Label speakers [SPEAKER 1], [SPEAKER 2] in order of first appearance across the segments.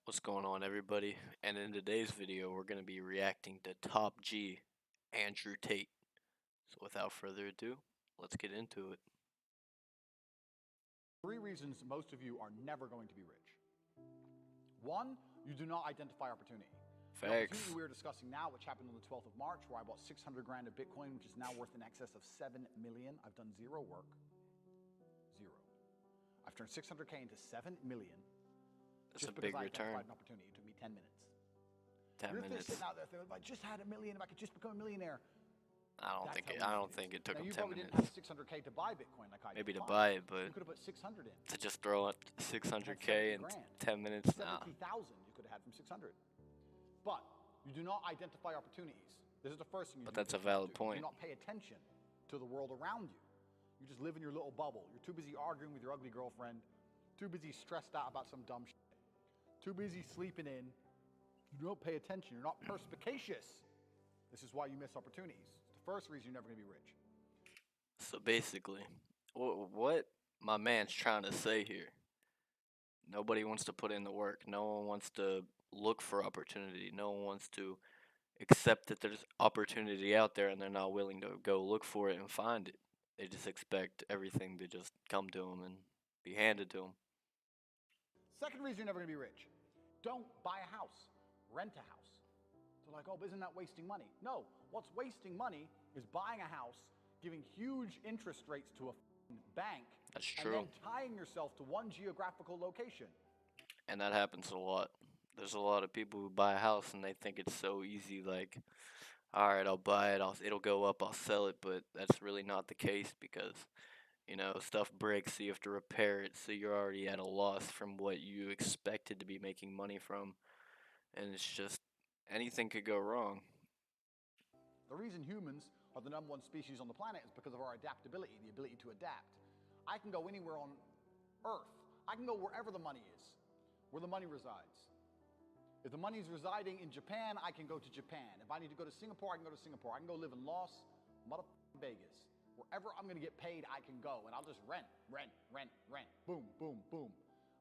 [SPEAKER 1] What's going on, everybody? And in today's video, we're going to be reacting to Top G, Andrew Tate. So without further ado, let's get into it.
[SPEAKER 2] Three reasons most of you are never going to be rich. One, you do not identify opportunity. The
[SPEAKER 1] Facts.
[SPEAKER 2] opportunity we're discussing now, which happened on the 12th of March, where I bought 600 grand of Bitcoin, which is now worth in excess of 7 million. I've done zero work. Zero. I've turned 600K into 7 million.
[SPEAKER 1] That's
[SPEAKER 2] just
[SPEAKER 1] a
[SPEAKER 2] because
[SPEAKER 1] big
[SPEAKER 2] I
[SPEAKER 1] return.
[SPEAKER 2] identified an opportunity. It took me 10 minutes.
[SPEAKER 1] 10
[SPEAKER 2] You're
[SPEAKER 1] minutes.
[SPEAKER 2] sitting out there thinking, if I just had a million, if I could just become a millionaire.
[SPEAKER 1] I don't
[SPEAKER 2] That's
[SPEAKER 1] think
[SPEAKER 2] how
[SPEAKER 1] it.
[SPEAKER 2] easy
[SPEAKER 1] I don't
[SPEAKER 2] is.
[SPEAKER 1] think it took
[SPEAKER 2] Now,
[SPEAKER 1] him
[SPEAKER 2] you
[SPEAKER 1] 10
[SPEAKER 2] probably
[SPEAKER 1] minutes.
[SPEAKER 2] didn't have 600K to buy Bitcoin like I did.
[SPEAKER 1] Maybe to
[SPEAKER 2] Fine.
[SPEAKER 1] buy it, but
[SPEAKER 2] you could have put 600 in.
[SPEAKER 1] to just throw it
[SPEAKER 2] Had
[SPEAKER 1] 600K in 10 minutes, nah.
[SPEAKER 2] 70,000 you could have had from 600. But you do not identify opportunities. This is the first thing you do.
[SPEAKER 1] But that's a valid
[SPEAKER 2] You
[SPEAKER 1] point.
[SPEAKER 2] do not pay attention to the world around you. You just live in your little bubble. You're too busy arguing with your ugly girlfriend, too busy stressed out about some dumb shit, too busy sleeping in. You don't pay attention. You're not perspicacious. This is why you miss opportunities. It's the first reason you're never going to be rich.
[SPEAKER 1] So basically, what my man's trying to say here, nobody wants to put in the work. No one wants to look for opportunity. No one wants to accept that there's opportunity out there and they're not willing to go look for it and find it. They just expect everything to just come to them and be handed to them.
[SPEAKER 2] Second reason you're never going to be rich. Don't buy a house. Rent a house. They're like, oh, but isn't that wasting money? No. What's wasting money is buying a house, giving huge interest rates to a bank,
[SPEAKER 1] That's true.
[SPEAKER 2] and then tying yourself to one geographical location.
[SPEAKER 1] And that happens a lot. There's a lot of people who buy a house and they think it's so easy, like, all right, I'll buy it, it'll go up, I'll sell it, but that's really not the case because, you know, stuff breaks, so you have to repair it, so you're already at a loss from what you expected to be making money from, and it's just, anything could go wrong.
[SPEAKER 2] The reason humans are the #1 species on the planet is because of our adaptability, the ability to adapt. I can go anywhere on Earth. I can go wherever the money is, where the money resides. If the money's residing in Japan, I can go to Japan. If I need to go to Singapore, I can go to Singapore. I can go live in Las Vegas. Wherever I'm gonna get paid, I can go, and I'll just rent. Boom, boom, boom.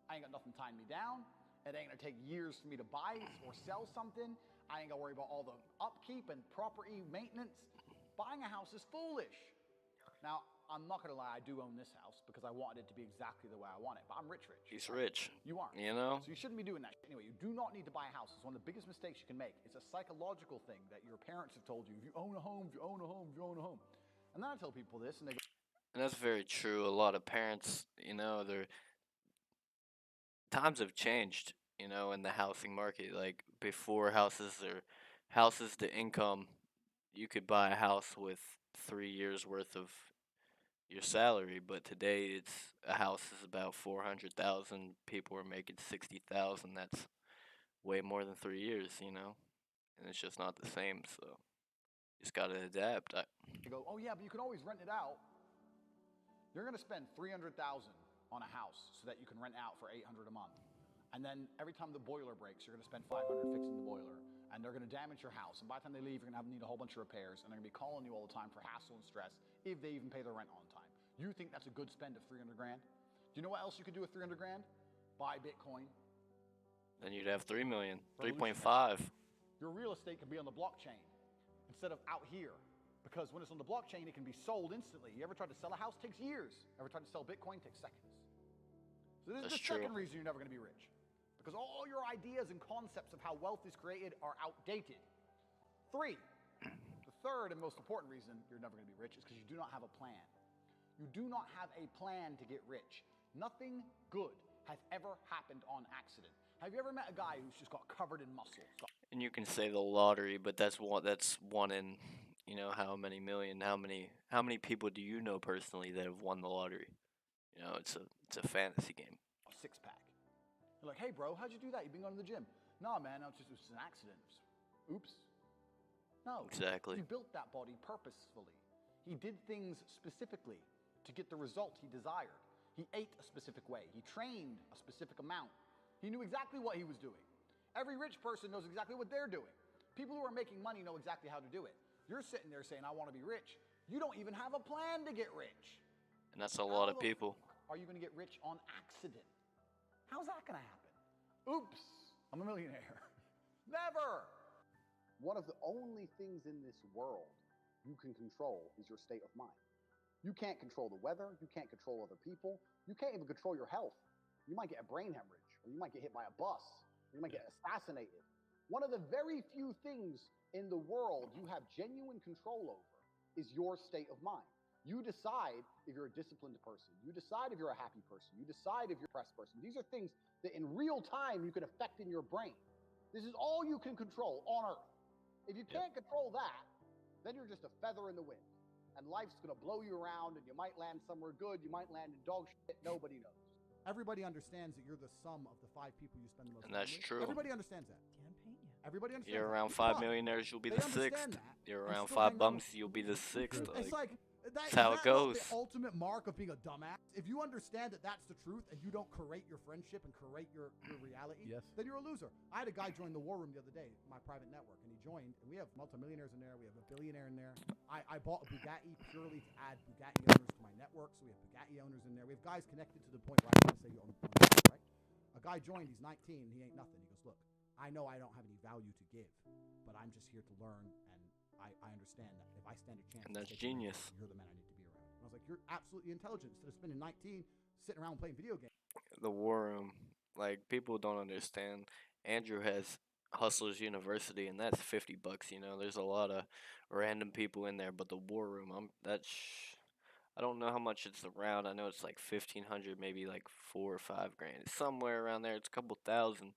[SPEAKER 2] I ain't got nothing tying me down. It ain't gonna take years for me to buy or sell something. I ain't gotta worry about all the upkeep and property maintenance. Buying a house is foolish. Now, I'm not gonna lie, I do own this house because I wanted it to be exactly the way I want it, but I'm rich.
[SPEAKER 1] He's rich.
[SPEAKER 2] You aren't.
[SPEAKER 1] You know?
[SPEAKER 2] So you shouldn't be doing that. Anyway, you do not need to buy a house. It's one of the biggest mistakes you can make. It's a psychological thing that your parents have told you. If you own a home, if you own a home, if you own a home. And then I tell people this and they go,
[SPEAKER 1] And that's very true. A lot of parents, you know, their times have changed, you know, in the housing market. Like before houses to income, you could buy a house with 3 years worth of your salary, but today it's a house is about 400,000. People are making 60,000. That's way more than 3 years, you know, and it's just not the same. So you just gotta adapt.
[SPEAKER 2] they go, oh yeah, but you can always rent it out. You're gonna spend 300,000 on a house so that you can rent out for 800 a month. And then every time the boiler breaks, you're gonna spend 500 fixing the boiler. And they're gonna damage your house. And by the time they leave, you're gonna need a whole bunch of repairs. And they're gonna be calling you all the time for hassle and stress if they even pay their rent on time. You think that's a good spend of 300 grand? Do you know what else you could do with 300 grand? Buy Bitcoin.
[SPEAKER 1] Then you'd have 3 million,
[SPEAKER 2] Revolutionary.
[SPEAKER 1] 3.5.
[SPEAKER 2] Your real estate can be on the blockchain instead of out here. Because when it's on the blockchain, it can be sold instantly. You ever tried to sell a house? It takes years. Ever tried to sell Bitcoin? It takes seconds. So this is the second reason you're never going to be rich. Because all your ideas and concepts of how wealth is created are outdated. 3, the third and most important reason you're never going to be rich is because you do not have a plan. You do not have a plan to get rich. Nothing good has ever happened on accident. Have you ever met a guy who's just got covered in muscle?
[SPEAKER 1] And you can say the lottery, but that's one in, you know, how many million, how many people do you know personally that have won the lottery? You know, it's a fantasy game.
[SPEAKER 2] A 6-pack. You're like, hey bro, how'd you do that? You've been going to the gym. Nah man, it was just an accident. Oops. No.
[SPEAKER 1] Exactly.
[SPEAKER 2] He built that body purposefully. He did things specifically to get the result he desired. He ate a specific way. He trained a specific amount. He knew exactly what he was doing. Every rich person knows exactly what they're doing. People who are making money know exactly how to do it. You're sitting there saying, I want to be rich. You don't even have a plan to get rich.
[SPEAKER 1] And that's a lot of people.
[SPEAKER 2] Are you going to get rich on accident? How's that going to happen? Oops. I'm a millionaire. Never! One of the only things in this world you can control is your state of mind. You can't control the weather. You can't control other people. You can't even control your health. You might get a brain hemorrhage, or you might get hit by a bus. You might get assassinated. One of the very few things in the world you have genuine control over is your state of mind. You decide if you're a disciplined person. You decide if you're a happy person. You decide if you're a depressed person. These are things that in real time you can affect in your brain. This is all you can control on Earth. If you can't control that, then you're just a feather in the wind. And life's gonna blow you around, and you might land somewhere good, you might land in dog shit, nobody knows. Everybody understands that you're the sum of the 5 people you spend the most
[SPEAKER 1] And that's
[SPEAKER 2] time with.
[SPEAKER 1] true.
[SPEAKER 2] Everybody understands that. Everybody understands
[SPEAKER 1] You're
[SPEAKER 2] that.
[SPEAKER 1] around 5 millionaires, you'll be
[SPEAKER 2] they
[SPEAKER 1] the 6th.
[SPEAKER 2] understand that
[SPEAKER 1] You're
[SPEAKER 2] and
[SPEAKER 1] around
[SPEAKER 2] still
[SPEAKER 1] 5
[SPEAKER 2] hang around
[SPEAKER 1] bums, you'll be the 6th.
[SPEAKER 2] It's like,
[SPEAKER 1] that's how it goes.
[SPEAKER 2] The ultimate mark of being a dumbass. If you understand that that's the truth and you don't create your friendship and create your reality, then you're a loser. I had a guy join the War Room the other day, my private network, and he joined, and we have multimillionaires in there. We have a billionaire in there. I bought a Bugatti purely to add Bugatti owners to my network, so we have Bugatti owners in there. We have guys connected to the point where I can't say you own right? A guy joined, he's 19, he ain't nothing. He goes, look, I know I don't have any value to give, but I'm just here to learn, and I understand that if I stand a chance,
[SPEAKER 1] And that's genius.
[SPEAKER 2] You're the man I need to be around. And I was like, you're absolutely intelligent. Instead of spending 19 sitting around playing video games.
[SPEAKER 1] The War Room, like, people don't understand. Andrew has Hustlers University, and that's $50. You know, there's a lot of random people in there, but the War Room, I don't know how much it's around. I know it's like 1,500, maybe like 4 or 5 grand. It's somewhere around there. It's a couple thousand,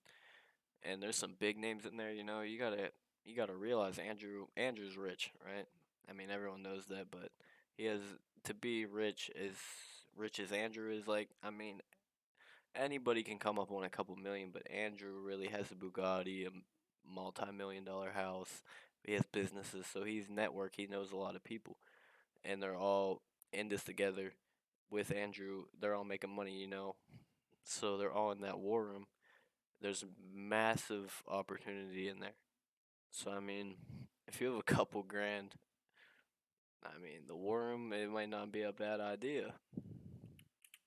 [SPEAKER 1] and there's some big names in there. You know, you gotta realize Andrew's rich, right? I mean, everyone knows that, but he has to be rich as Andrew is. Like, I mean, anybody can come up on a couple million, but Andrew really has a Bugatti, a multi-million-dollar house. He has businesses, so he's network. He knows a lot of people, and they're all in this together with Andrew. They're all making money, you know. So they're all in that War Room. There's massive opportunity in there. So I mean, if you have a couple grand, I mean, the War Room, it might not be a bad idea.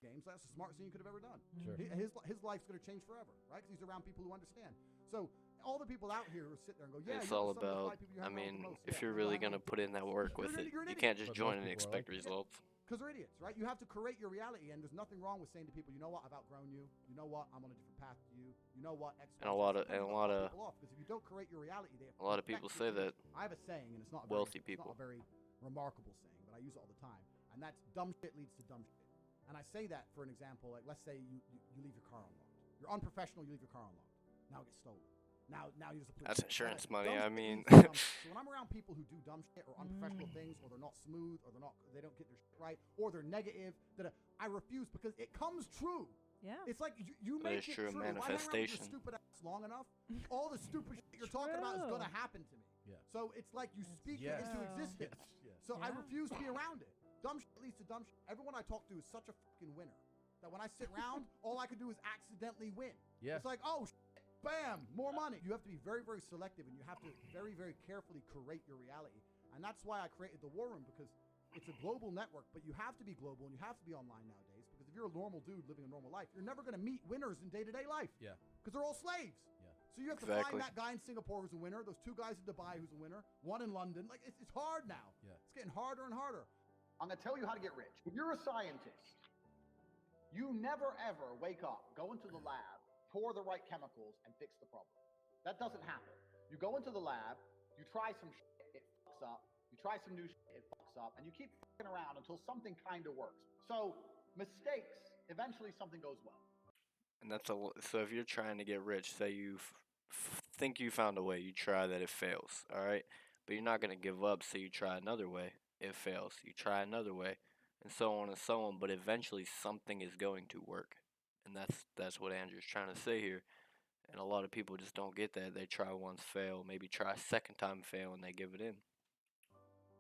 [SPEAKER 2] Games, that's the smartest thing you could have ever done.
[SPEAKER 3] Sure.
[SPEAKER 2] His life's going to change forever, right? Because he's around people who understand. So all the people out here who sit there and go, yeah,
[SPEAKER 1] It's
[SPEAKER 2] you're
[SPEAKER 1] all
[SPEAKER 2] the sum of the
[SPEAKER 1] about,
[SPEAKER 2] 5 people you
[SPEAKER 1] I
[SPEAKER 2] hang around with
[SPEAKER 1] mean,
[SPEAKER 2] the most.
[SPEAKER 1] if
[SPEAKER 2] Yeah,
[SPEAKER 1] you're
[SPEAKER 2] well,
[SPEAKER 1] really
[SPEAKER 2] I
[SPEAKER 1] going to
[SPEAKER 2] know.
[SPEAKER 1] put in that work with it,
[SPEAKER 2] You're an
[SPEAKER 1] you
[SPEAKER 2] idiot.
[SPEAKER 1] can't just
[SPEAKER 3] But
[SPEAKER 1] join
[SPEAKER 3] most
[SPEAKER 1] and
[SPEAKER 3] people
[SPEAKER 1] expect
[SPEAKER 3] are like it.
[SPEAKER 1] results.
[SPEAKER 2] Because they're idiots, right? You have to create your reality, and there's nothing wrong with saying to people, you know what, I've outgrown you. You know what, I'm on a different path to you. You know what, X,
[SPEAKER 1] And a
[SPEAKER 2] Y,
[SPEAKER 1] lot
[SPEAKER 2] Z.
[SPEAKER 1] of- and a
[SPEAKER 2] Sometimes
[SPEAKER 1] lot
[SPEAKER 2] you
[SPEAKER 1] of-
[SPEAKER 2] cut people off, because if you don't create your reality, they
[SPEAKER 1] A lot of people
[SPEAKER 2] affect your
[SPEAKER 1] say that.
[SPEAKER 2] thinking. I have a saying, and it's not a
[SPEAKER 1] Wealthy
[SPEAKER 2] very,
[SPEAKER 1] people.
[SPEAKER 2] It's not a very remarkable saying, but I use it all the time, and that's dumb shit leads to dumb shit. And I say that for an example, like let's say you leave your car unlocked. You're unprofessional, you leave your car unlocked. Now it gets stolen. Now you just
[SPEAKER 1] That's insurance money, I mean.
[SPEAKER 2] So when I'm around people who do dumb shit or unprofessional things, or they're not smooth, or they don't get their shit right, or they're negative, I refuse, because it comes true.
[SPEAKER 4] Yeah.
[SPEAKER 2] It's like you
[SPEAKER 1] That
[SPEAKER 2] make
[SPEAKER 1] is
[SPEAKER 2] it
[SPEAKER 1] true,
[SPEAKER 2] true. If I hang around with
[SPEAKER 1] manifestation.
[SPEAKER 2] your stupid ass long enough, all the stupid shit you're talking about is
[SPEAKER 4] True.
[SPEAKER 2] gonna happen to me.
[SPEAKER 3] Yeah.
[SPEAKER 2] So it's like you speak
[SPEAKER 3] Yes.
[SPEAKER 2] it into
[SPEAKER 4] true.
[SPEAKER 2] existence.
[SPEAKER 3] Yes.
[SPEAKER 2] So I
[SPEAKER 4] Yeah.
[SPEAKER 2] refuse to be around it. Dumb shit leads to dumb shit. Everyone I talk to is such a fucking winner that when I sit around, all I can do is accidentally win.
[SPEAKER 3] Yeah.
[SPEAKER 2] It's like, oh, shit, bam, more money. You have to be very, very selective, and you have to very, very carefully curate your reality. And that's why I created the War Room, because it's a global network, but you have to be global and you have to be online nowadays, because if you're a normal dude living a normal life, you're never going to meet winners in day-to-day life.
[SPEAKER 3] Yeah.
[SPEAKER 2] Because they're all slaves.
[SPEAKER 3] Yeah.
[SPEAKER 2] So you have to
[SPEAKER 1] Exactly.
[SPEAKER 2] find that guy in Singapore who's a winner, those 2 guys in Dubai who's a winner, 1 in London. Like, it's hard now.
[SPEAKER 3] Yeah.
[SPEAKER 2] It's getting harder and harder. I'm going to tell you how to get rich. If you're a scientist, you never ever wake up, go into the lab, pour the right chemicals, and fix the problem. That doesn't happen. You go into the lab, you try some shit, it fucks up. You try some new shit, it fucks up. And you keep fucking around until something kind of works. So mistakes, eventually something goes well.
[SPEAKER 1] And so if you're trying to get rich, say you think you found a way, you try that, it fails, all right? But you're not going to give up, so you try another way, it fails. You try another way, and so on and so on, but eventually something is going to work. And that's what Andrew's trying to say here. And a lot of people just don't get that. They try once, fail, maybe try a second time, fail, and they give it in.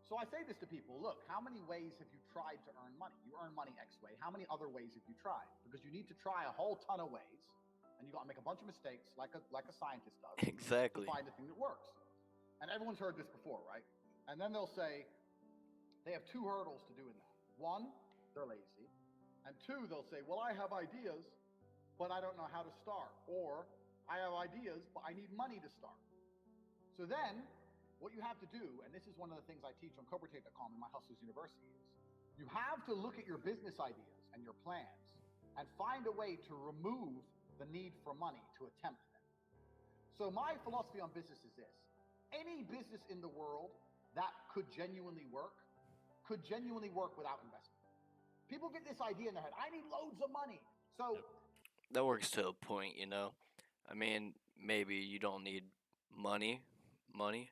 [SPEAKER 2] So I say this to people, look, how many ways have you tried to earn money? You earn money X way. How many other ways have you tried? Because you need to try a whole ton of ways, and you got to make a bunch of mistakes like a scientist does.
[SPEAKER 1] Exactly.
[SPEAKER 2] To find the thing that works. And everyone's heard this before, right? And then they'll say they have 2 hurdles to doing that. 1, they're lazy. And 2, they'll say, well, I have ideas, but I don't know how to start. Or I have ideas, but I need money to start. So then, what you have to do, and this is one of the things I teach on CobraTape.com in my Hustlers University, is you have to look at your business ideas and your plans and find a way to remove the need for money to attempt them. So my philosophy on business is this: any business in the world that could genuinely work without investment. People get this idea in their head: I need loads of money. So
[SPEAKER 1] That works to a point, you know. I mean, maybe you don't need money, money.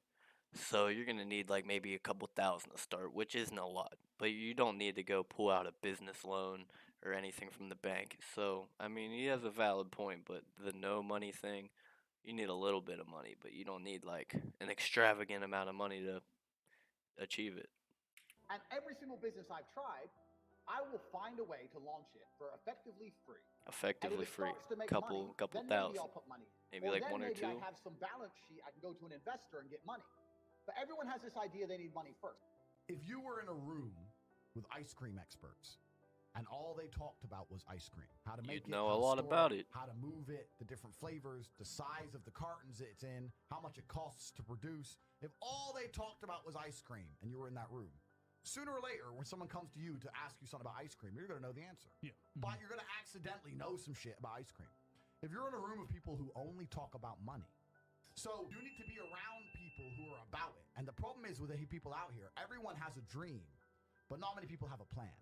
[SPEAKER 1] So you're gonna need like maybe a couple thousand to start, which isn't a lot. But you don't need to go pull out a business loan or anything from the bank. So I mean, he has a valid point, but the no money thing, you need a little bit of money, but you don't need like an extravagant amount of money to achieve it.
[SPEAKER 2] and every single business I've tried, I will find a way to launch it for effectively free. And if
[SPEAKER 1] Effectively
[SPEAKER 2] it
[SPEAKER 1] free,
[SPEAKER 2] starts to make
[SPEAKER 1] couple
[SPEAKER 2] money,
[SPEAKER 1] couple
[SPEAKER 2] then maybe
[SPEAKER 1] thousand,
[SPEAKER 2] I'll put money in.
[SPEAKER 1] maybe
[SPEAKER 2] Or
[SPEAKER 1] like
[SPEAKER 2] then
[SPEAKER 1] one or
[SPEAKER 2] maybe I
[SPEAKER 1] two.
[SPEAKER 2] have some balance sheet, I can go to an investor and get money. But everyone has this idea they need money first.
[SPEAKER 3] If you were in a room with ice cream experts and all they talked about was ice cream, how to make
[SPEAKER 1] You'd
[SPEAKER 3] it,
[SPEAKER 1] know
[SPEAKER 3] how
[SPEAKER 1] a
[SPEAKER 3] to
[SPEAKER 1] lot
[SPEAKER 3] store
[SPEAKER 1] about it.
[SPEAKER 3] how to move it, the different flavors, the size of the cartons it's in, how much it costs to produce. If all they talked about was ice cream and you were in that room, sooner or later, when someone comes to you to ask you something about ice cream, you're going to know the answer.
[SPEAKER 4] Yeah.
[SPEAKER 3] But you're going to accidentally know some shit about ice cream. If you're in a room of people who only talk about money, so you need to be around people who are about it. And the problem is with the people out here, everyone has a dream, but not many people have a plan.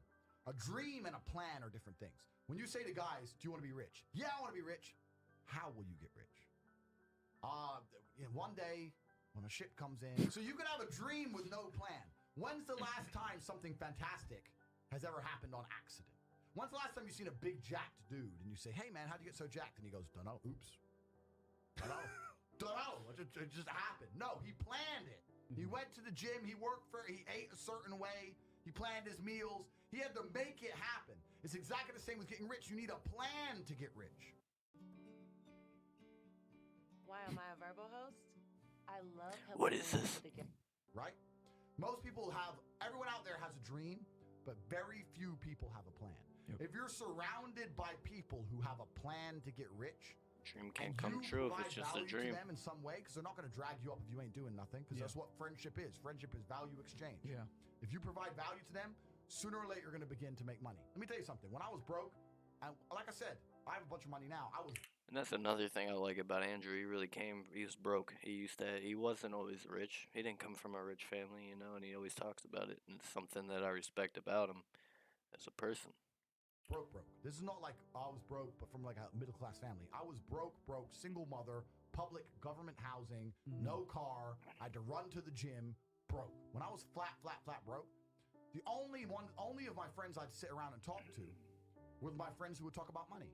[SPEAKER 3] A dream and a plan are different things. When you say to guys, do you want to be rich? Yeah, I want to be rich. How will you get rich? One day when a ship comes in. So you can have a dream with no plan. When's the last time something fantastic has ever happened on accident? When's the last time you've seen a big jacked dude and you say, hey man, how'd you get so jacked? And he goes, dunno, oops. Dunno. Dunno. It just happened. No, he planned it. He went to the gym, he ate a certain way, he planned his meals, he had to make it happen. It's exactly the same with getting rich. You need a plan to get rich.
[SPEAKER 5] Why am I a Verbo host? I love helping
[SPEAKER 1] What is
[SPEAKER 5] women
[SPEAKER 1] this?
[SPEAKER 5] to get
[SPEAKER 3] Right? Most people everyone out there has a dream, but very few people have a plan.
[SPEAKER 4] Yep.
[SPEAKER 3] If you're surrounded by people who have a plan to get rich,
[SPEAKER 1] Dream
[SPEAKER 3] and
[SPEAKER 1] can't come
[SPEAKER 3] you
[SPEAKER 1] true if
[SPEAKER 3] provide
[SPEAKER 1] it's just a
[SPEAKER 3] value
[SPEAKER 1] dream.
[SPEAKER 3] to them in some way, because they're not going to drag you up if you ain't doing nothing, because
[SPEAKER 4] Yeah.
[SPEAKER 3] that's what friendship is. Friendship is value exchange.
[SPEAKER 4] Yeah.
[SPEAKER 3] If you provide value to them, sooner or later you're going to begin to make money. Let me tell you something. When I was broke, and like I said, I have a bunch of money now.
[SPEAKER 1] And that's another thing I like about Andrew. He was broke. He wasn't always rich. He didn't come from a rich family, you know, and he always talks about it. And it's something that I respect about him as a person.
[SPEAKER 3] broke. This is not like I was broke, but from like a middle class family. I was broke, single mother, public government housing, no car. I had to run to the gym, broke. When I was flat broke, the only of my friends I'd sit around and talk to were my friends who would talk about money.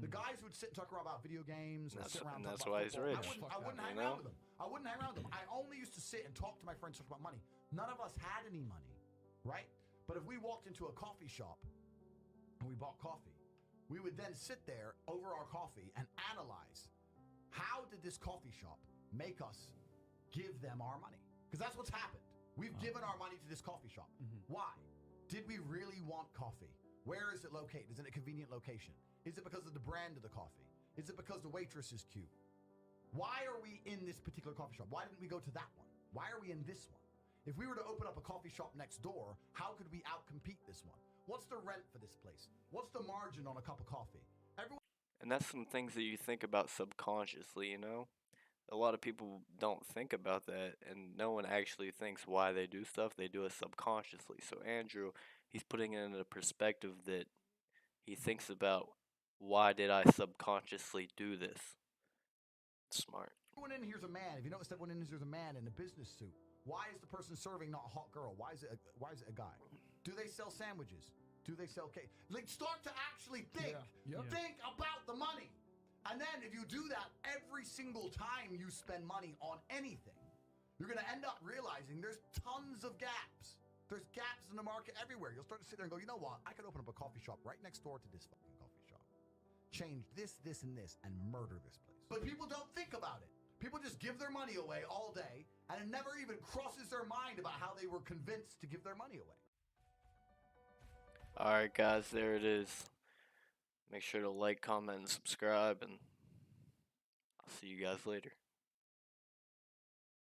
[SPEAKER 3] The guys who would sit and talk about video games and sit around and talk
[SPEAKER 1] that's
[SPEAKER 3] about
[SPEAKER 1] why he's
[SPEAKER 3] football,
[SPEAKER 1] rich.
[SPEAKER 3] I wouldn't hang
[SPEAKER 1] You
[SPEAKER 3] around
[SPEAKER 1] know?
[SPEAKER 3] with them. I wouldn't hang around with them. I only used to sit and talk to my friends, talk about money. None of us had any money, right? But if we walked into a coffee shop and we bought coffee, we would then sit there over our coffee and analyze, how did this coffee shop make us give them our money? Because that's what's happened. We've given our money to this coffee shop. Why? Did we really want coffee? Where is it located? Is it a convenient location? Is it because of the brand of the coffee? Is it because the waitress is cute? Why are we in this particular coffee shop? Why didn't we go to that one? Why are we in this one? If we were to open up a coffee shop next door, how could we outcompete this one? What's the rent for this place? What's the margin on a cup of coffee?
[SPEAKER 1] And that's some things that you think about subconsciously, you know? A lot of people don't think about that, and no one actually thinks why they do stuff. They do it subconsciously. So Andrew, he's putting it in a perspective that he thinks about, why did I subconsciously do this? Smart.
[SPEAKER 3] Everyone in here's a man. If you notice, everyone in here's a man in a business suit. Why is the person serving not a hot girl? Why is it a guy? Do they sell sandwiches? Do they sell cake? Like, start to actually think.
[SPEAKER 4] Yeah. Yep.
[SPEAKER 3] Think about the money. And then if you do that every single time you spend money on anything, you're going to end up realizing there's tons of gaps. There's gaps in the market everywhere. You'll start to sit there and go, you know what? I could open up a coffee shop right next door to this fucking coffee shop. Change this, and this, and murder this place. But people don't think about it. People just give their money away all day, and it never even crosses their mind about how they were convinced to give their money away.
[SPEAKER 1] Alright, guys, there it is. Make sure to like, comment, and subscribe, and I'll See you guys later.